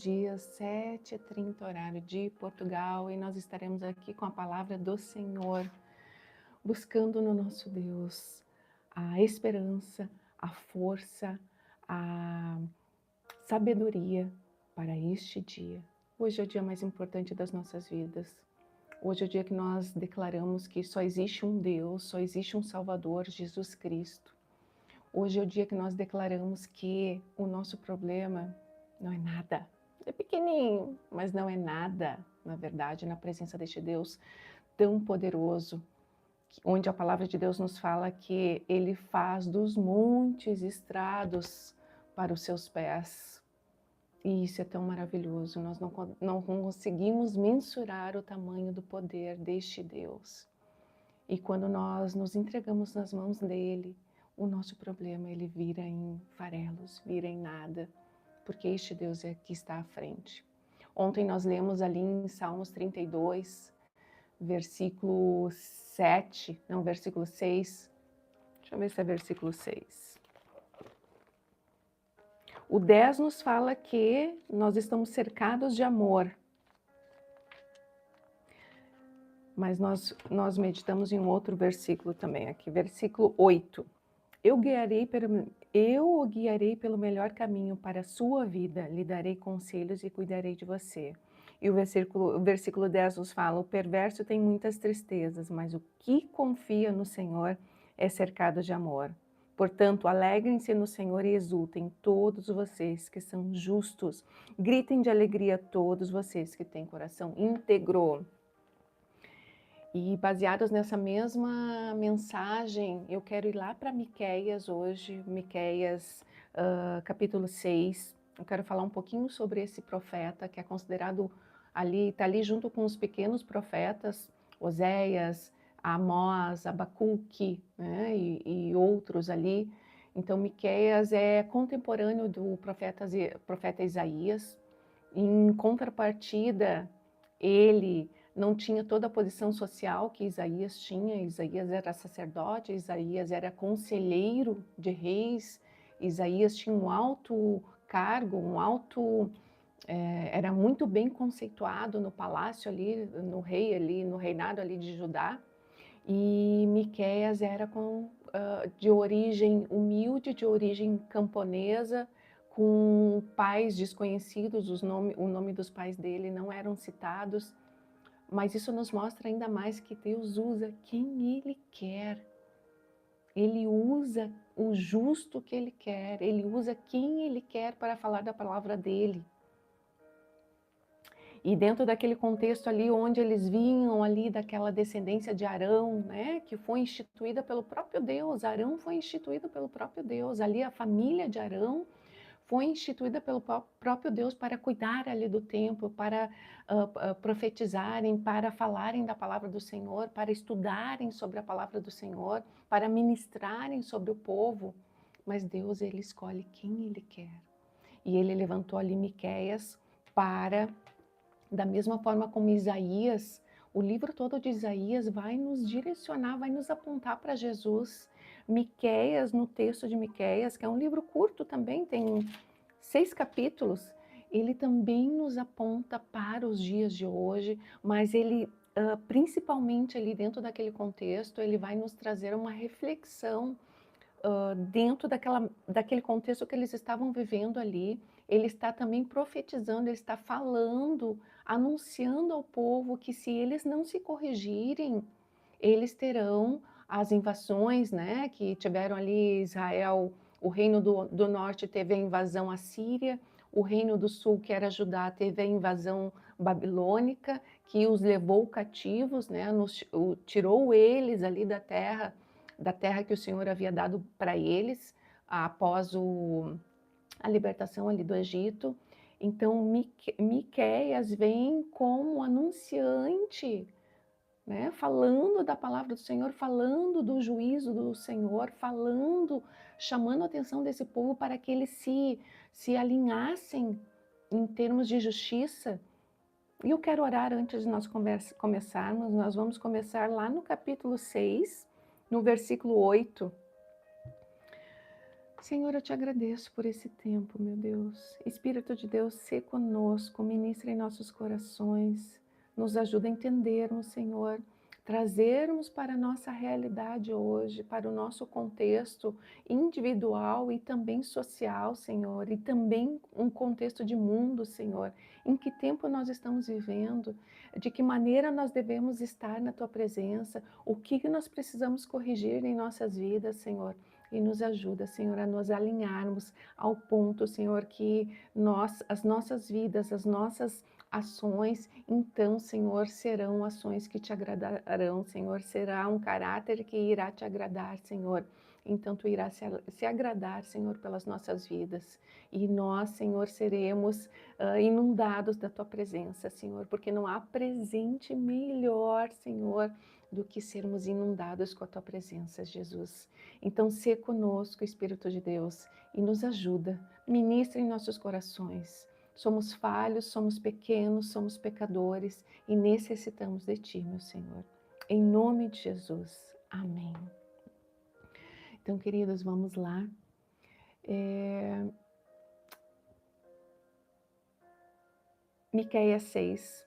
dias, 7h30, horário de Portugal, e nós estaremos aqui com a palavra do Senhor, buscando no nosso Deus a esperança, a força, a sabedoria para este dia. Hoje é o dia mais importante das nossas vidas. Hoje é o dia que nós declaramos que só existe um Deus, só existe um Salvador, Jesus Cristo. Hoje é o dia que nós declaramos que o nosso problema não é nada. É pequenininho, mas não é nada, na verdade, na presença deste Deus tão poderoso, onde a palavra de Deus nos fala que Ele faz dos montes estrados para os seus pés. E isso é tão maravilhoso, nós não conseguimos mensurar o tamanho do poder deste Deus. E quando nós nos entregamos nas mãos dEle, o nosso problema ele vira em farelos, vira em nada, porque este Deus é que está à frente. Ontem nós lemos ali em Salmos 32, versículo 7, não, versículo 6, deixa eu ver se é versículo 6. O 10 nos fala que nós estamos cercados de amor, mas nós meditamos em um outro versículo também, aqui, versículo 8. Eu o guiarei pelo melhor caminho para a sua vida, lhe darei conselhos e cuidarei de você. E o versículo 10 nos fala, o perverso tem muitas tristezas, mas o que confia no Senhor é cercado de amor. Portanto, alegrem-se no Senhor e exultem todos vocês que são justos. Gritem de alegria todos vocês que têm coração íntegro. E baseados nessa mesma mensagem, eu quero ir lá para Miqueias hoje, Miqueias capítulo 6. Eu quero falar um pouquinho sobre esse profeta que é considerado ali, está ali junto com os pequenos profetas, Oséias, Amós, Abacuque, né, e outros ali. Então Miqueias é contemporâneo do profeta Isaías. Em contrapartida, ele não tinha toda a posição social que Isaías tinha. Isaías era sacerdote, Isaías era conselheiro de reis, Isaías tinha um alto cargo, era muito bem conceituado no palácio ali, no reinado ali de Judá. E Miqueias era de origem humilde, de origem camponesa, com pais desconhecidos, o nome dos pais dele não eram citados. Mas isso nos mostra ainda mais que Deus usa quem Ele quer. Ele usa o justo que Ele quer. Ele usa quem Ele quer para falar da palavra dEle. E dentro daquele contexto ali, onde eles vinham ali daquela descendência de Arão, né, que foi instituída pelo próprio Deus. Arão foi instituído pelo próprio Deus. Ali a família de Arão foi instituída pelo próprio Deus para cuidar ali do templo, para profetizarem, para falarem da palavra do Senhor, para estudarem sobre a palavra do Senhor, para ministrarem sobre o povo. Mas Deus, Ele escolhe quem Ele quer. E Ele levantou ali Miqueias para, da mesma forma como Isaías, o livro todo de Isaías vai nos direcionar, vai nos apontar para Jesus. Miqueias, no texto de Miqueias, que é um livro curto também, tem 6 capítulos, ele também nos aponta para os dias de hoje, mas ele, principalmente ali dentro daquele contexto, ele vai nos trazer uma reflexão dentro daquele contexto que eles estavam vivendo ali. Ele está também profetizando, ele está falando, anunciando ao povo que se eles não se corrigirem, eles terão as invasões, né, que tiveram ali Israel, o reino do norte teve a invasão assíria, o reino do sul, que era Judá, teve a invasão babilônica, que os levou cativos, né, tirou eles ali da terra que o Senhor havia dado para eles, após a libertação ali do Egito. Então, Miqueias vem como anunciante, né, falando da palavra do Senhor, falando do juízo do Senhor, chamando a atenção desse povo para que eles se alinhassem em termos de justiça. E eu quero orar antes de nós começarmos. Nós vamos começar lá no capítulo 6, no versículo 8. Senhor, eu te agradeço por esse tempo, meu Deus. Espírito de Deus, se conosco, ministra em nossos corações, nos ajuda a entendermos, Senhor, trazermos para a nossa realidade hoje, para o nosso contexto individual e também social, Senhor, e também um contexto de mundo, Senhor. Em que tempo nós estamos vivendo? De que maneira nós devemos estar na tua presença? O que nós precisamos corrigir em nossas vidas, Senhor? E nos ajuda, Senhor, a nos alinharmos ao ponto, Senhor, que as nossas vidas, as nossas ações, então, Senhor, serão ações que te agradarão, Senhor, será um caráter que irá te agradar, Senhor. Então, tu irás se agradar, Senhor, pelas nossas vidas. E nós, Senhor, seremos inundados da tua presença, Senhor, porque não há presente melhor, Senhor, do que sermos inundados com a tua presença, Jesus. Então, se conosco, Espírito de Deus, e nos ajuda, ministra em nossos corações. Somos falhos, somos pequenos, somos pecadores e necessitamos de Ti, meu Senhor. Em nome de Jesus. Amém. Então, queridos, vamos lá. Miqueias 6,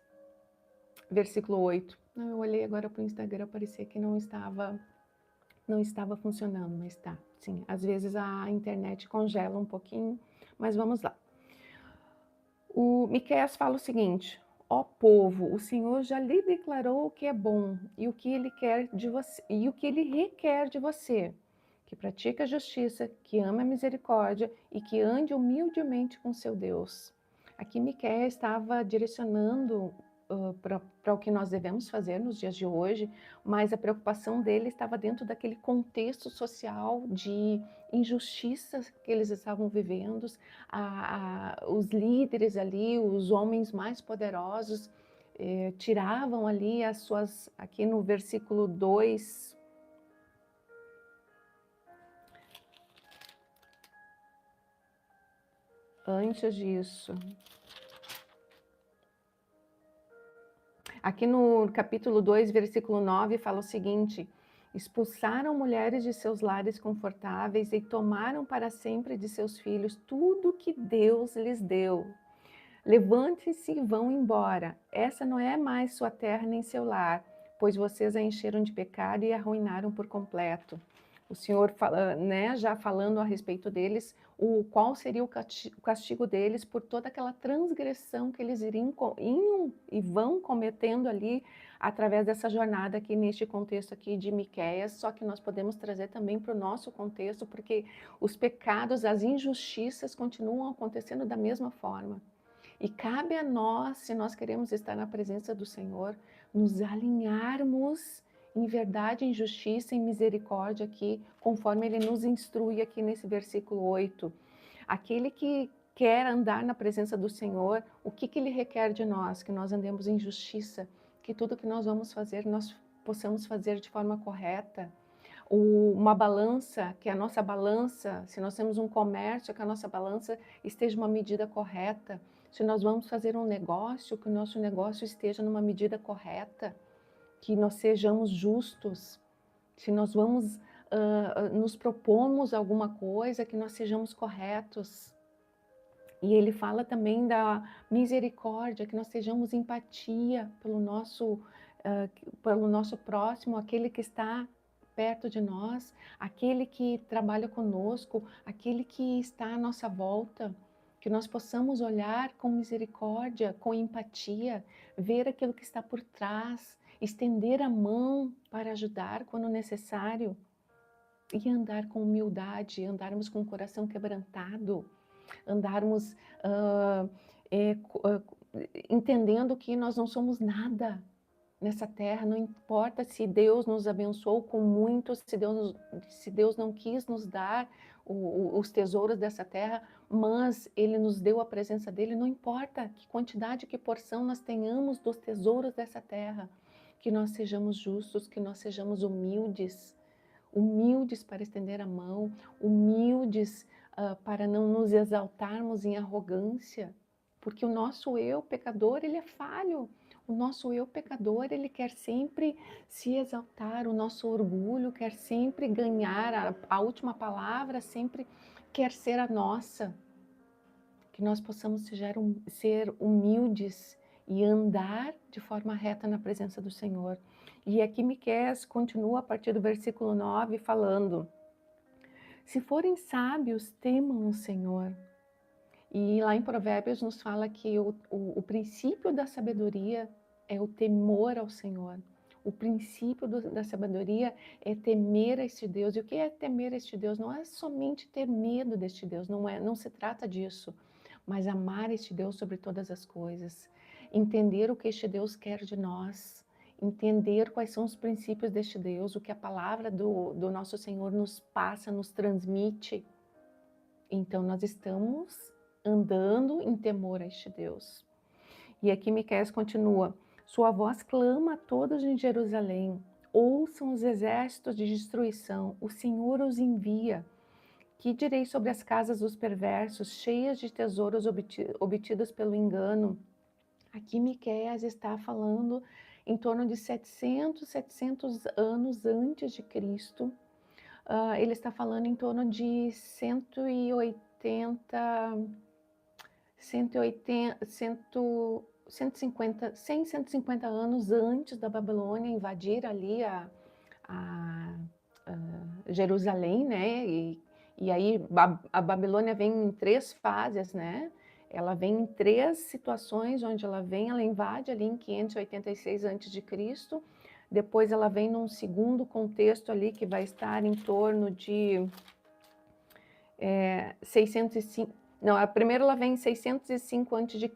versículo 8. Eu olhei agora para o Instagram, parecia que não estava funcionando, mas tá. Sim, às vezes a internet congela um pouquinho, mas vamos lá. O Miqueias fala o seguinte: ó povo, o Senhor já lhe declarou o que é bom e o que ele quer de você, e o que ele requer de você, que pratique a justiça, que ame a misericórdia e que ande humildemente com seu Deus. Aqui Miqueias estava direcionando para o que nós devemos fazer nos dias de hoje, mas a preocupação dele estava dentro daquele contexto social de injustiças que eles estavam vivendo. Os líderes ali, os homens mais poderosos, tiravam ali as suas, aqui no versículo 2, antes disso, aqui no capítulo 2, versículo 9, fala o seguinte: expulsaram mulheres de seus lares confortáveis e tomaram para sempre de seus filhos tudo que Deus lhes deu. Levante-se e vão embora. Essa não é mais sua terra nem seu lar, pois vocês a encheram de pecado e a arruinaram por completo. O Senhor, né, já falando a respeito deles, qual seria o castigo deles por toda aquela transgressão que eles iam e vão cometendo ali através dessa jornada aqui neste contexto aqui de Miqueias, só que nós podemos trazer também para o nosso contexto, porque os pecados, as injustiças continuam acontecendo da mesma forma. E cabe a nós, se nós queremos estar na presença do Senhor, nos alinharmos em verdade, em justiça, em misericórdia aqui, conforme Ele nos instrui aqui nesse versículo 8. Aquele que quer andar na presença do Senhor, o que Ele requer de nós? Que nós andemos em justiça, que tudo que nós vamos fazer, nós possamos fazer de forma correta. Uma balança, que a nossa balança, se nós temos um comércio, que a nossa balança esteja uma medida correta. Se nós vamos fazer um negócio, que o nosso negócio esteja numa medida correta, que nós sejamos justos. Se nós vamos nos propomos alguma coisa, que nós sejamos corretos. E ele fala também da misericórdia, que nós sejamos empatia pelo nosso próximo, aquele que está perto de nós, aquele que trabalha conosco, aquele que está à nossa volta, que nós possamos olhar com misericórdia, com empatia, ver aquilo que está por trás, estender a mão para ajudar quando necessário e andar com humildade, andarmos com o coração quebrantado, andarmos entendendo que nós não somos nada nessa terra, não importa se Deus nos abençoou com muito, se Deus não quis nos dar os tesouros dessa terra, mas Ele nos deu a presença dEle, não importa que quantidade, que porção nós tenhamos dos tesouros dessa terra, que nós sejamos justos, que nós sejamos humildes para estender a mão, humildes para não nos exaltarmos em arrogância, porque o nosso eu pecador, ele é falho. O nosso eu pecador, ele quer sempre se exaltar, o nosso orgulho quer sempre ganhar a última palavra, sempre quer ser a nossa, que nós possamos ser humildes e andar de forma reta na presença do Senhor. E aqui Miqueias continua a partir do versículo 9 falando: se forem sábios, temam o Senhor. E lá em Provérbios nos fala que o princípio da sabedoria é o temor ao Senhor. O princípio da sabedoria é temer a este Deus. E o que é temer a este Deus? Não é somente ter medo deste Deus, não se trata disso, mas amar este Deus sobre todas as coisas. Entender o que este Deus quer de nós, entender quais são os princípios deste Deus, o que a palavra do nosso Senhor nos passa, nos transmite. Então nós estamos andando em temor a este Deus. E aqui Miqueias continua: sua voz clama a todos em Jerusalém, ouçam os exércitos de destruição, o Senhor os envia. Que direi sobre as casas dos perversos, cheias de tesouros obtidos pelo engano? Aqui Miqueias está falando em torno de 700 anos antes de Cristo. Ele está falando em torno de 150 anos antes da Babilônia invadir ali a Jerusalém, né? E aí a Babilônia vem em 3 fases, né? Ela vem em 3 situações, onde ela invade ali em 586 a.C., depois ela vem num segundo contexto ali que vai estar em torno de 605, não, a primeira ela vem em 605 a.C.,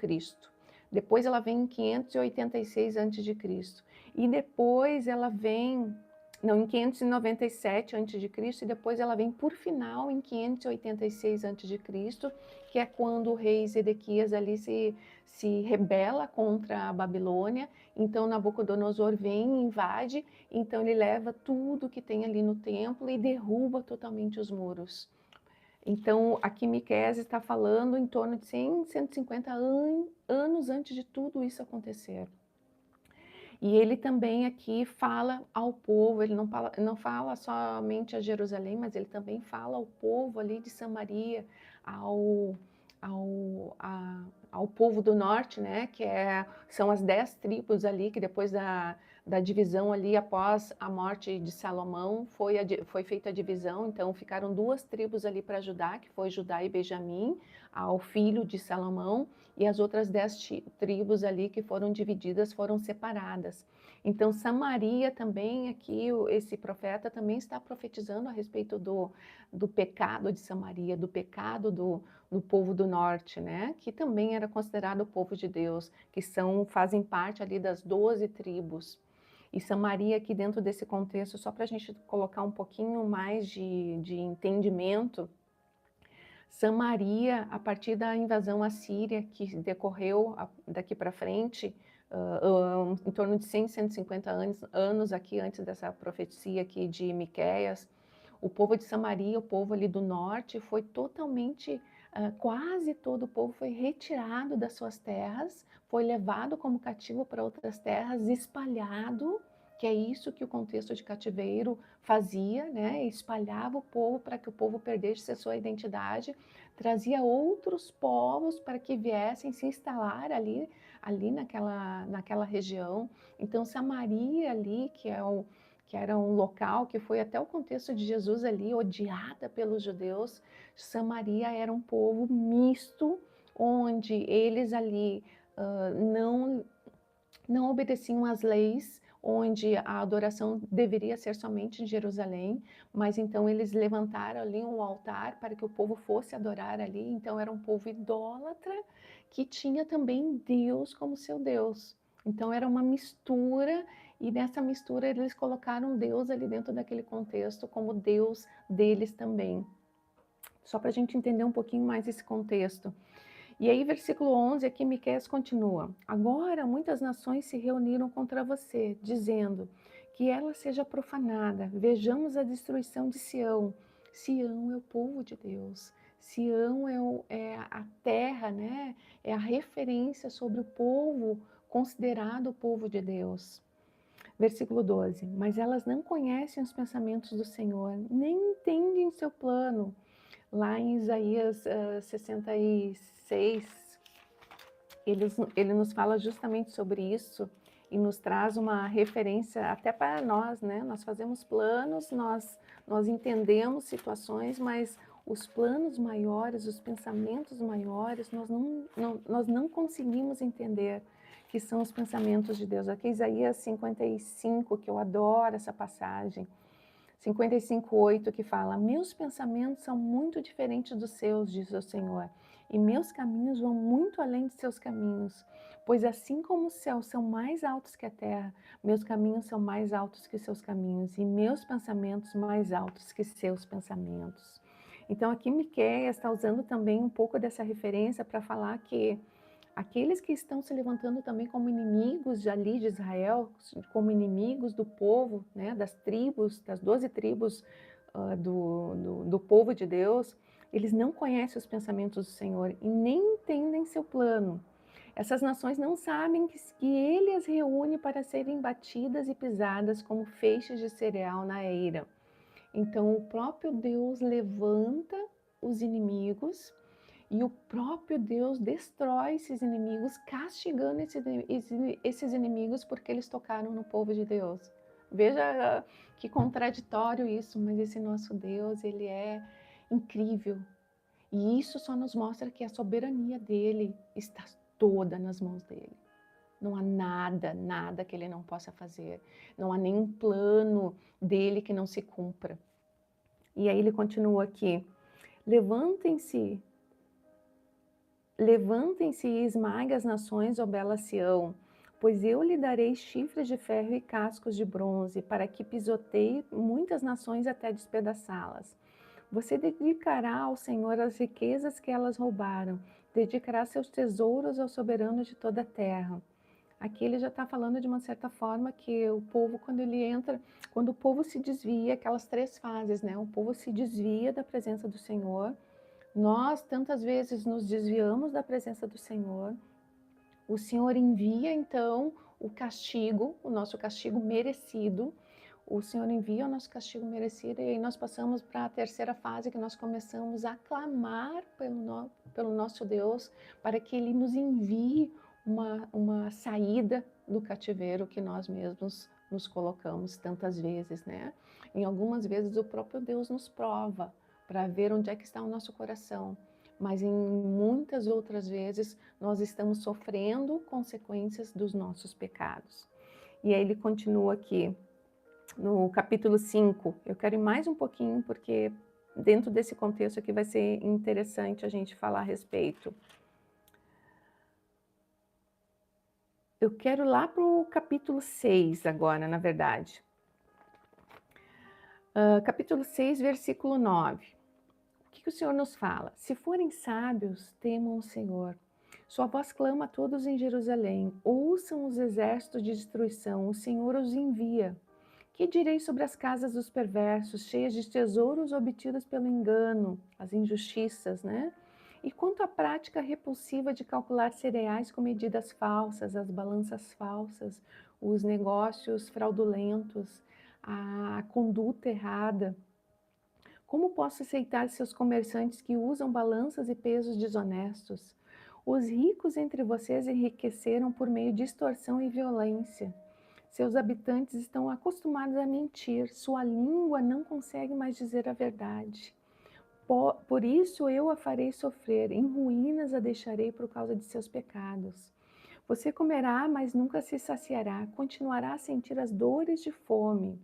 depois ela vem em 586 a.C., e depois ela vem, não, em 597 a.C., e depois ela vem por final em 586 a.C., que é quando o rei Zedequias ali se rebela contra a Babilônia. Então Nabucodonosor vem e invade, então ele leva tudo que tem ali no templo e derruba totalmente os muros. Então, aqui Miqueias está falando em torno de 150 anos antes de tudo isso acontecer. E ele também aqui fala ao povo, ele não fala somente a Jerusalém, mas ele também fala ao povo ali de Samaria, ao povo do norte, né, que são as 10 tribos ali, que depois da divisão ali, após a morte de Salomão, foi feita a divisão, então ficaram 2 tribos ali para Judá, que foi Judá e Benjamim, ao filho de Salomão, e as outras 10 tribos ali que foram divididas, foram separadas. Então Samaria também, aqui esse profeta também está profetizando a respeito do pecado de Samaria, do pecado do povo do norte, né? Que também era considerado o povo de Deus, que fazem parte ali das 12 tribos. E Samaria aqui dentro desse contexto, só para a gente colocar um pouquinho mais de entendimento, Samaria, a partir da invasão assíria que decorreu daqui para frente, em torno de 100, 150 anos aqui antes dessa profecia aqui de Miqueias, o povo de Samaria, o povo ali do norte, foi totalmente, quase todo o povo foi retirado das suas terras, foi levado como cativo para outras terras, espalhado, que é isso que o contexto de cativeiro fazia, né? Espalhava o povo para que o povo perdesse a sua identidade, trazia outros povos para que viessem se instalar ali naquela região. Então Samaria ali, que era um local que foi até o contexto de Jesus ali, odiada pelos judeus, Samaria era um povo misto, onde eles ali não obedeciam às leis, onde a adoração deveria ser somente em Jerusalém, mas então eles levantaram ali um altar para que o povo fosse adorar ali, então era um povo idólatra que tinha também Deus como seu Deus. Então era uma mistura, e nessa mistura eles colocaram Deus ali dentro daquele contexto como Deus deles também. Só para a gente entender um pouquinho mais esse contexto. E aí, versículo 11, aqui Miqueias continua: agora muitas nações se reuniram contra você, dizendo que ela seja profanada. Vejamos a destruição de Sião. Sião é o povo de Deus. Sião é a terra, né? É a referência sobre o povo considerado o povo de Deus. Versículo 12: mas elas não conhecem os pensamentos do Senhor, nem entendem seu plano. Lá em Isaías 66, ele nos fala justamente sobre isso e nos traz uma referência até para nós, né? Nós fazemos planos, nós entendemos situações, mas os planos maiores, os pensamentos maiores, nós não conseguimos entender que são os pensamentos de Deus. Aqui Isaías 55, que eu adoro essa passagem, 55:8, que fala: meus pensamentos são muito diferentes dos seus, diz o Senhor, e meus caminhos vão muito além de seus caminhos. Pois assim como os céus são mais altos que a terra, meus caminhos são mais altos que seus caminhos, e meus pensamentos mais altos que seus pensamentos. Então aqui Miqueias está usando também um pouco dessa referência para falar que aqueles que estão se levantando também como inimigos de ali de Israel, como inimigos do povo, né, das tribos, das 12 tribos do povo de Deus, eles não conhecem os pensamentos do Senhor e nem entendem seu plano. Essas nações não sabem que ele as reúne para serem batidas e pisadas como feixes de cereal na eira. Então o próprio Deus levanta os inimigos e o próprio Deus destrói esses inimigos, castigando esses inimigos porque eles tocaram no povo de Deus. Veja que contraditório isso, mas esse nosso Deus, ele é incrível. E isso só nos mostra que a soberania dele está toda nas mãos dele. Não há nada, nada que ele não possa fazer. Não há nenhum plano dele que não se cumpra. E aí ele continua aqui: levantem-se e esmague as nações, ó bela Sião, pois eu lhe darei chifres de ferro e cascos de bronze, para que pisoteie muitas nações até despedaçá-las. Você dedicará ao Senhor as riquezas que elas roubaram, dedicará seus tesouros ao soberano de toda a terra. Aqui ele já está falando de uma certa forma que o povo, quando ele entra, quando o povo se desvia, aquelas 3 fases, né? O povo se desvia da presença do Senhor. Nós tantas vezes nos desviamos da presença do Senhor. O Senhor envia então o castigo, o nosso castigo merecido. O Senhor envia o nosso castigo merecido e aí nós passamos para a terceira fase, que nós começamos a clamar pelo nosso Deus para que Ele nos envie uma saída do cativeiro que nós mesmos nos colocamos tantas vezes, né? Em algumas vezes o próprio Deus nos prova para ver onde é que está o nosso coração, mas em muitas outras vezes nós estamos sofrendo consequências dos nossos pecados. E aí ele continua aqui, no capítulo 5, eu quero ir mais um pouquinho, porque dentro desse contexto aqui vai ser interessante a gente falar a respeito. Eu quero ir lá para o capítulo 6 agora, na verdade. Capítulo 6, versículo 9. O que o Senhor nos fala? Se forem sábios, temam o Senhor. Sua voz clama a todos em Jerusalém. Ouçam os exércitos de destruição, o Senhor os envia. Que direi sobre as casas dos perversos, cheias de tesouros obtidos pelo engano, as injustiças, né? E quanto à prática repulsiva de calcular cereais com medidas falsas, as balanças falsas, os negócios fraudulentos, a conduta errada, como posso aceitar seus comerciantes que usam balanças e pesos desonestos? Os ricos entre vocês enriqueceram por meio de extorsão e violência. Seus habitantes estão acostumados a mentir, sua língua não consegue mais dizer a verdade. Por isso eu a farei sofrer, em ruínas a deixarei por causa de seus pecados. Você comerá, mas nunca se saciará, continuará a sentir as dores de fome.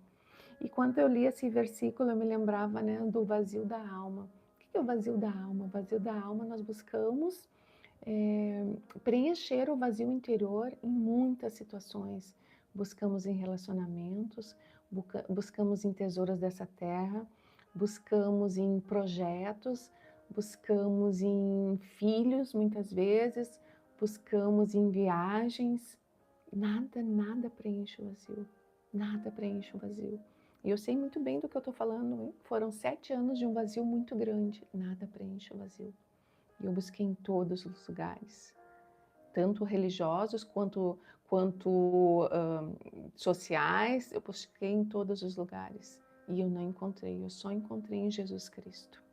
E quando eu li esse versículo, eu me lembrava, né, do vazio da alma. O que é o vazio da alma? O vazio da alma, nós buscamos preencher o vazio interior em muitas situações. Buscamos em relacionamentos, buscamos em tesouros dessa terra, buscamos em projetos, buscamos em filhos, muitas vezes, buscamos em viagens. Nada preenche o vazio. Nada preenche o vazio. E eu sei muito bem do que eu estou falando, hein? Foram 7 anos de um vazio muito grande. Nada preenche o vazio. E eu busquei em todos os lugares, tanto religiosos quanto sociais, eu busquei em todos os lugares. E eu não encontrei, eu só encontrei em Jesus Cristo.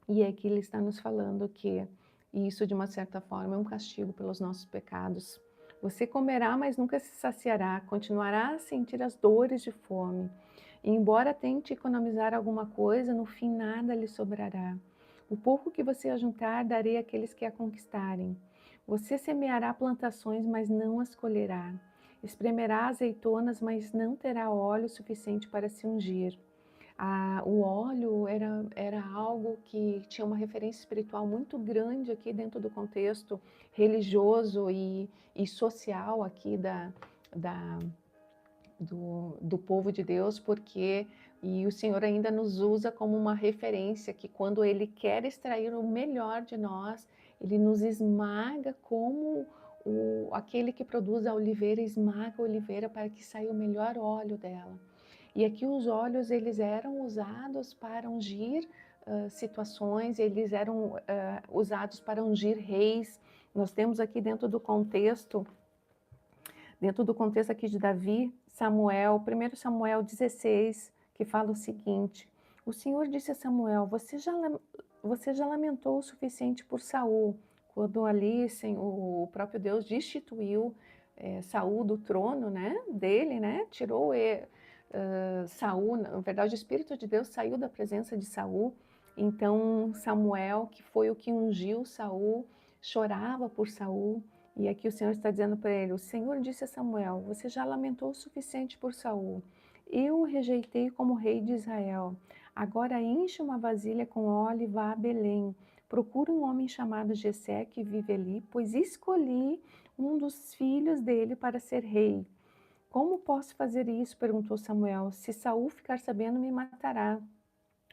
E aqui ele está nos falando que isso, de uma certa forma, é um castigo pelos nossos pecados. Você comerá, mas nunca se saciará, continuará a sentir as dores de fome. E embora tente economizar alguma coisa, no fim nada lhe sobrará. O pouco que você ajuntar, darei àqueles que a conquistarem. Você semeará plantações, mas não as colherá. Espremerá azeitonas, mas não terá óleo suficiente para se ungir. O óleo era algo que tinha uma referência espiritual muito grande aqui dentro do contexto religioso e social aqui da, do povo de Deus, porque e o Senhor ainda nos usa como uma referência que quando Ele quer extrair o melhor de nós, Ele nos esmaga como aquele que produz a oliveira esmaga a oliveira para que saia o melhor óleo dela. E aqui os óleos eles eram usados para ungir situações, eles eram usados para ungir reis. Nós temos aqui dentro do contexto aqui de Davi, Samuel, 1 Samuel 16, que fala o seguinte: o Senhor disse a Samuel: você já lamentou o suficiente por Saul, quando ali o próprio Deus destituiu Saul do trono, né, dele, né, tirou Saul, na verdade o Espírito de Deus saiu da presença de Saul. Então Samuel, que foi o que ungiu Saul, chorava por Saul. E aqui o Senhor está dizendo para ele: o Senhor disse a Samuel: você já lamentou o suficiente por Saul. Eu o rejeitei como rei de Israel. Agora enche uma vasilha com óleo e vá a Belém. Procura um homem chamado Jessé que vive ali, pois escolhi um dos filhos dele para ser rei. Como posso fazer isso? Perguntou Samuel. Se Saul ficar sabendo, me matará.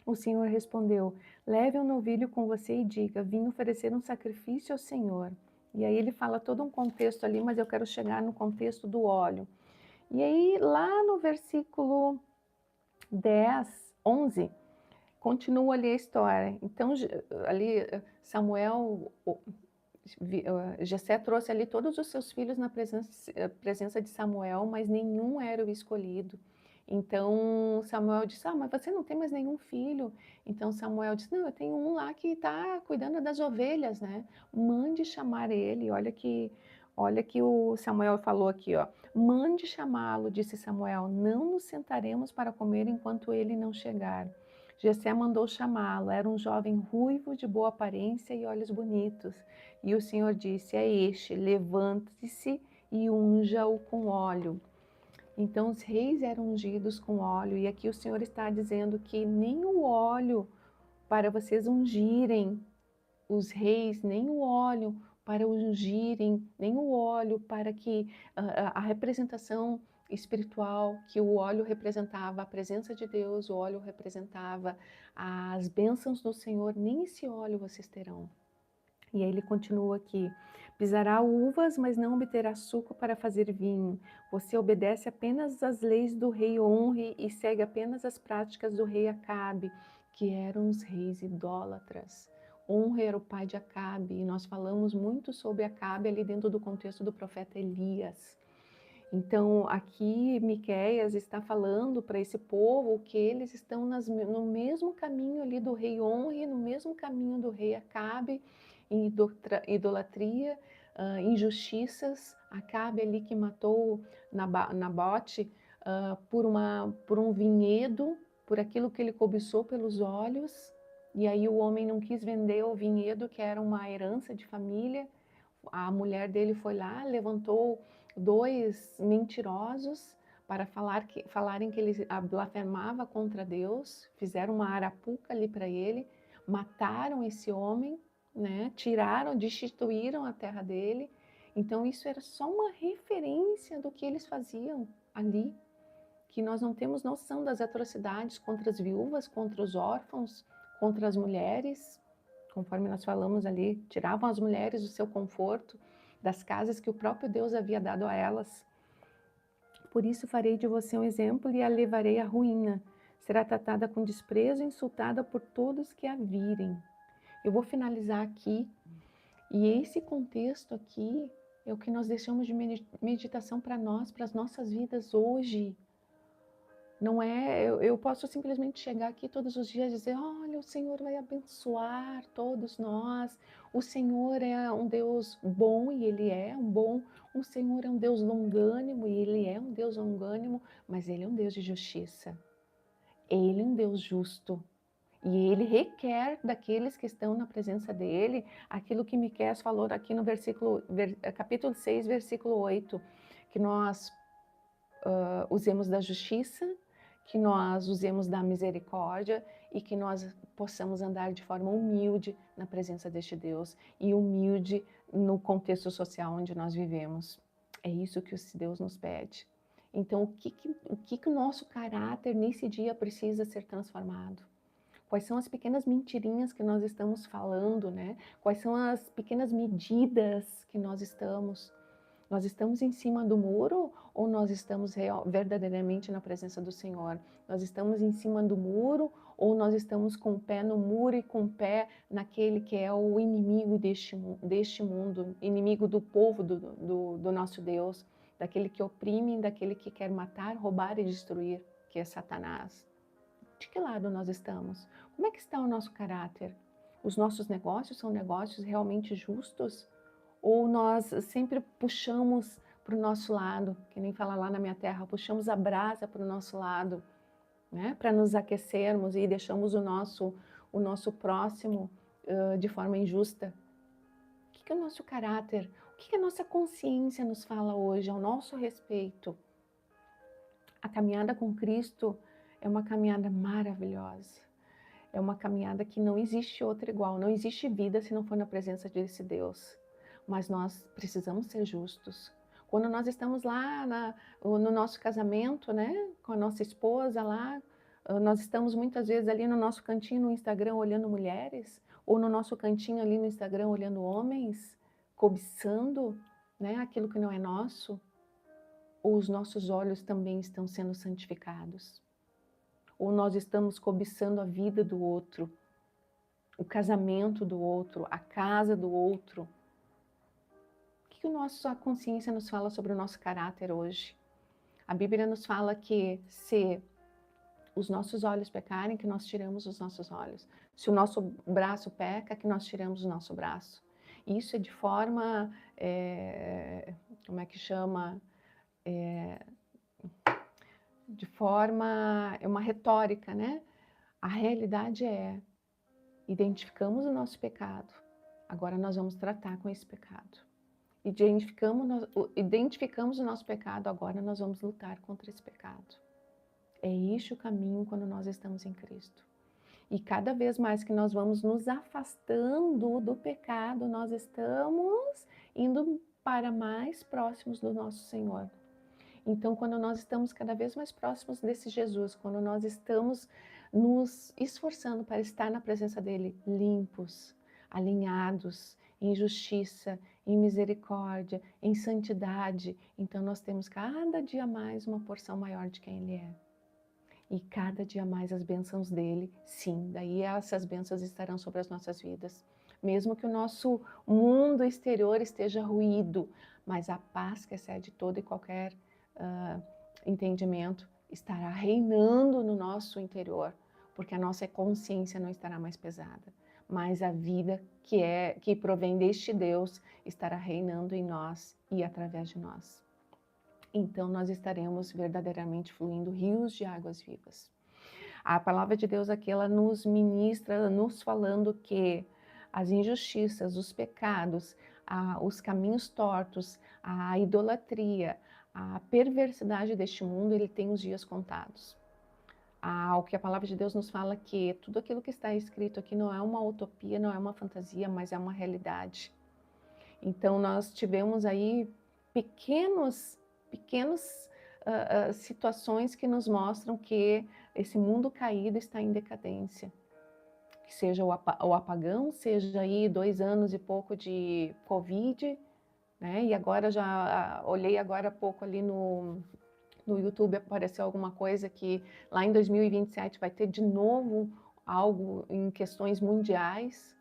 O Senhor respondeu: leve um novilho com você e diga: vim oferecer um sacrifício ao Senhor. E aí ele fala todo um contexto ali, mas eu quero chegar no contexto do óleo. E aí lá no versículo 10, 11, continua ali a história. Então ali Samuel, Jessé trouxe ali todos os seus filhos na presença de Samuel, mas nenhum era o escolhido. Então Samuel disse: mas você não tem mais nenhum filho? Então Samuel disse: não, eu tenho um lá que está cuidando das ovelhas, né? Mande chamar ele. Olha que o Samuel falou aqui, ó. Mande chamá-lo, disse Samuel. Não nos sentaremos para comer enquanto ele não chegar. Jessé mandou chamá-lo. Era um jovem ruivo, de boa aparência e olhos bonitos. E o Senhor disse: é este, levante-se e unja-o com óleo. Então os reis eram ungidos com óleo, e aqui o Senhor está dizendo que nem o óleo para vocês ungirem os reis, nem o óleo para ungirem, nem o óleo para que a representação espiritual, que o óleo representava a presença de Deus, o óleo representava as bênçãos do Senhor, nem esse óleo vocês terão. E aí ele continua aqui: pisará uvas, mas não obterá suco para fazer vinho. Você obedece apenas às leis do rei Onre e segue apenas as práticas do rei Acabe, que eram os reis idólatras. Onre era o pai de Acabe, e nós falamos muito sobre Acabe ali dentro do contexto do profeta Elias. Então, aqui Miqueias está falando para esse povo que eles estão no mesmo caminho ali do rei Onre, no mesmo caminho do rei Acabe, em idolatria, injustiças. Acabe ali que matou Nabote por um vinhedo, por aquilo que ele cobiçou pelos olhos. E aí o homem não quis vender o vinhedo, que era uma herança de família. A mulher dele foi lá, levantou dois mentirosos para falarem que ele blasfemava contra Deus, fizeram uma arapuca ali para ele, mataram esse homem, né? Tiraram, destituíram a terra dele. Então isso era só uma referência do que eles faziam ali, que nós não temos noção das atrocidades contra as viúvas, contra os órfãos, contra as mulheres. Conforme nós falamos ali, tiravam as mulheres do seu conforto, das casas que o próprio Deus havia dado a elas. Por isso farei de você um exemplo e a levarei à ruína. Será tratada com desprezo e insultada por todos que a virem. Eu vou finalizar aqui, e esse contexto aqui é o que nós deixamos de meditação para nós, para as nossas vidas hoje. Não é, eu posso simplesmente chegar aqui todos os dias e dizer, olha, o Senhor vai abençoar todos nós, o Senhor é um Deus bom e Ele é o Senhor é um Deus longânimo e Ele é um Deus longânimo, mas Ele é um Deus de justiça, Ele é um Deus justo. E Ele requer daqueles que estão na presença dEle aquilo que Miqueias falou aqui no capítulo 6, versículo 8, que nós usemos da justiça, que nós usemos da misericórdia e que nós possamos andar de forma humilde na presença deste Deus e humilde no contexto social onde nós vivemos. É isso que esse Deus nos pede. Então, o que o nosso caráter nesse dia precisa ser transformado? Quais são as pequenas mentirinhas que nós estamos falando, né? Quais são as pequenas medidas que nós estamos? Nós estamos em cima do muro ou nós estamos verdadeiramente na presença do Senhor? Nós estamos em cima do muro ou nós estamos com o pé no muro e com o pé naquele que é o inimigo deste mundo, inimigo do povo do nosso Deus, daquele que oprime, daquele que quer matar, roubar e destruir, que é Satanás? De que lado nós estamos? Como é que está o nosso caráter? Os nossos negócios são negócios realmente justos? Ou nós sempre puxamos para o nosso lado, que nem fala lá na minha terra, puxamos a brasa para o nosso lado, né? Para nos aquecermos e deixamos o nosso próximo de forma injusta? O que é o nosso caráter? O que a nossa consciência nos fala hoje ao nosso respeito? A caminhada com Cristo é uma caminhada maravilhosa. É uma caminhada que não existe outra igual. Não existe vida se não for na presença desse Deus. Mas nós precisamos ser justos. Quando nós estamos lá no nosso casamento, né, com a nossa esposa lá, nós estamos muitas vezes ali no nosso cantinho no Instagram olhando mulheres, ou no nosso cantinho ali no Instagram olhando homens, cobiçando, né, aquilo que não é nosso. Ou os nossos olhos também estão sendo santificados? Ou nós estamos cobiçando a vida do outro, o casamento do outro, a casa do outro? O que a nossa consciência nos fala sobre o nosso caráter hoje? A Bíblia nos fala que se os nossos olhos pecarem, que nós tiramos os nossos olhos. Se o nosso braço peca, que nós tiramos o nosso braço. Isso é de forma, como é que chama? É uma retórica, né? A realidade identificamos o nosso pecado, agora nós vamos tratar com esse pecado. Identificamos o nosso pecado, agora nós vamos lutar contra esse pecado. É este o caminho quando nós estamos em Cristo. E cada vez mais que nós vamos nos afastando do pecado, nós estamos indo para mais próximos do nosso Senhor. Então, quando nós estamos cada vez mais próximos desse Jesus, quando nós estamos nos esforçando para estar na presença dele, limpos, alinhados, em justiça, em misericórdia, em santidade, então nós temos cada dia mais uma porção maior de quem ele é. E cada dia mais as bênçãos dele, sim, daí essas bênçãos estarão sobre as nossas vidas. Mesmo que o nosso mundo exterior esteja ruído, mas a paz que excede todo e qualquer entendimento estará reinando no nosso interior, porque a nossa consciência não estará mais pesada, mas a vida que provém deste Deus estará reinando em nós e através de nós. Então nós estaremos verdadeiramente fluindo rios de águas vivas. A palavra de Deus aqui, ela nos ministra, nos falando que as injustiças, os pecados, os caminhos tortos, a idolatria, a perversidade deste mundo, ele tem os dias contados. O que a palavra de Deus nos fala que tudo aquilo que está escrito aqui não é uma utopia, não é uma fantasia, mas é uma realidade. Então nós tivemos aí pequenas situações que nos mostram que esse mundo caído está em decadência. Que seja o apagão, seja aí 2 anos e pouco de Covid, né? E agora já olhei agora há pouco ali no YouTube, apareceu alguma coisa que lá em 2027 vai ter de novo algo em questões mundiais.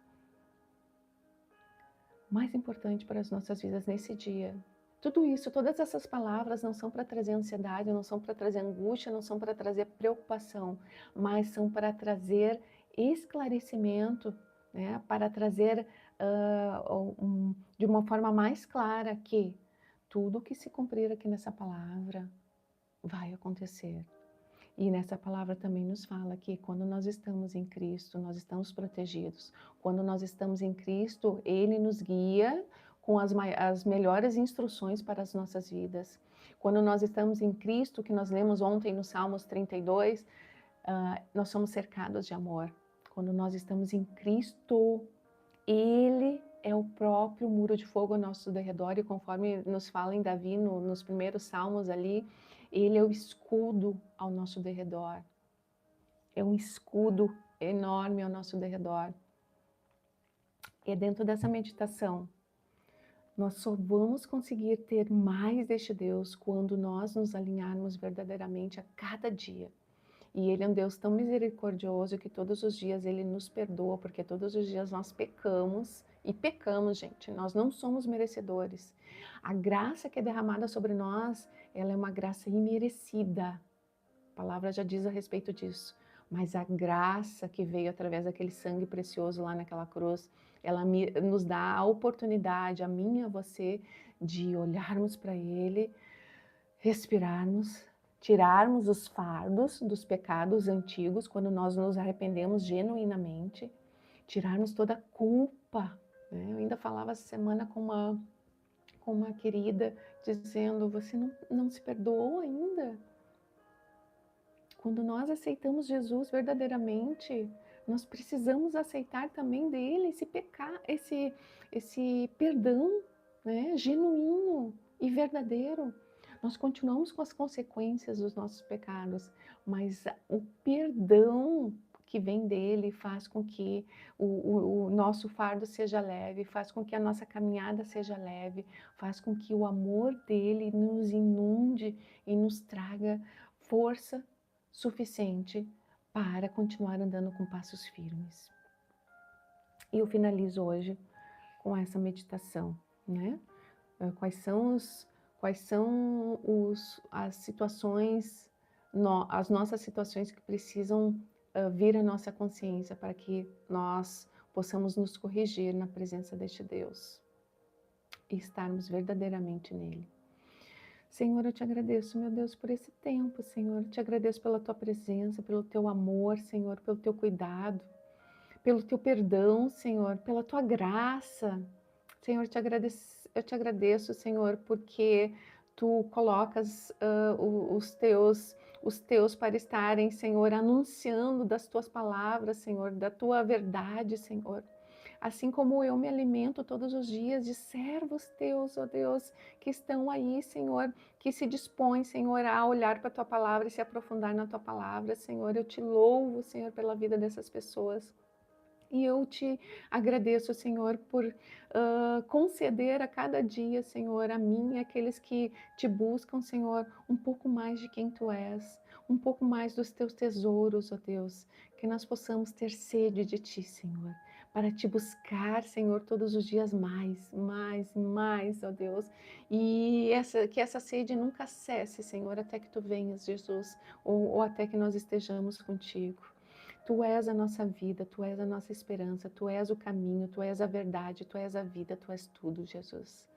Mais importante para as nossas vidas nesse dia Tudo isso, todas essas palavras não são para trazer ansiedade, não são para trazer angústia, não são para trazer preocupação, mas são para trazer esclarecimento, né? Para trazer de uma forma mais clara que tudo que se cumprir aqui nessa palavra vai acontecer. E nessa palavra também nos fala que quando nós estamos em Cristo, nós estamos protegidos. Quando nós estamos em Cristo, Ele nos guia com as melhores instruções para as nossas vidas. Quando nós estamos em Cristo, que nós lemos ontem no Salmos 32, nós somos cercados de amor. Quando nós estamos em Cristo, Ele é o próprio muro de fogo ao nosso derredor, e conforme nos fala em Davi, nos primeiros salmos ali, Ele é o escudo ao nosso derredor. É um escudo enorme ao nosso derredor. E é dentro dessa meditação, nós só vamos conseguir ter mais deste Deus quando nós nos alinharmos verdadeiramente a cada dia. E Ele é um Deus tão misericordioso que todos os dias Ele nos perdoa, porque todos os dias nós pecamos, e pecamos, gente, nós não somos merecedores. A graça que é derramada sobre nós, ela é uma graça imerecida. A palavra já diz a respeito disso. Mas a graça que veio através daquele sangue precioso lá naquela cruz, ela nos dá a oportunidade, a mim e a você, de olharmos para Ele, respirarmos, tirarmos os fardos dos pecados antigos, quando nós nos arrependemos genuinamente, tirarmos toda a culpa, né? Eu ainda falava essa semana com uma querida, dizendo, você não se perdoou ainda? Quando nós aceitamos Jesus verdadeiramente, nós precisamos aceitar também dele esse perdão, né, genuíno e verdadeiro. Nós continuamos com as consequências dos nossos pecados, mas o perdão que vem dele faz com que o nosso fardo seja leve, faz com que a nossa caminhada seja leve, faz com que o amor dele nos inunde e nos traga força suficiente para continuar andando com passos firmes. E eu finalizo hoje com essa meditação, né? Quais são as situações, as nossas situações que precisam vir à nossa consciência para que nós possamos nos corrigir na presença deste Deus e estarmos verdadeiramente nele. Senhor, eu te agradeço, meu Deus, por esse tempo, Senhor. Eu te agradeço pela tua presença, pelo teu amor, Senhor, pelo teu cuidado, pelo teu perdão, Senhor, pela tua graça. Senhor, eu te agradeço, Senhor, porque tu colocas os teus para estarem, Senhor, anunciando das tuas palavras, Senhor, da tua verdade, Senhor. Assim como eu me alimento todos os dias de servos teus, ó Deus, que estão aí, Senhor, que se dispõem, Senhor, a olhar para a tua palavra e se aprofundar na tua palavra, Senhor. Eu te louvo, Senhor, pela vida dessas pessoas. E eu te agradeço, Senhor, por conceder a cada dia, Senhor, a mim e aqueles que te buscam, Senhor, um pouco mais de quem Tu és, um pouco mais dos Teus tesouros, ó Deus, que nós possamos ter sede de Ti, Senhor, para Te buscar, Senhor, todos os dias mais, mais, mais, ó Deus, e que essa sede nunca cesse, Senhor, até que Tu venhas, Jesus, ou até que nós estejamos contigo. Tu és a nossa vida, Tu és a nossa esperança, Tu és o caminho, Tu és a verdade, Tu és a vida, Tu és tudo, Jesus.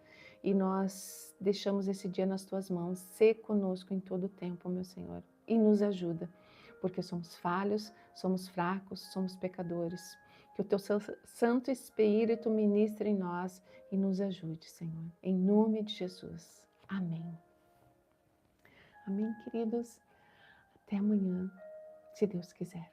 E nós deixamos esse dia nas Tuas mãos, sê conosco em todo o tempo, meu Senhor, e nos ajuda, porque somos falhos, somos fracos, somos pecadores. Que o Teu Santo Espírito ministre em nós e nos ajude, Senhor, em nome de Jesus. Amém. Amém, queridos. Até amanhã, se Deus quiser.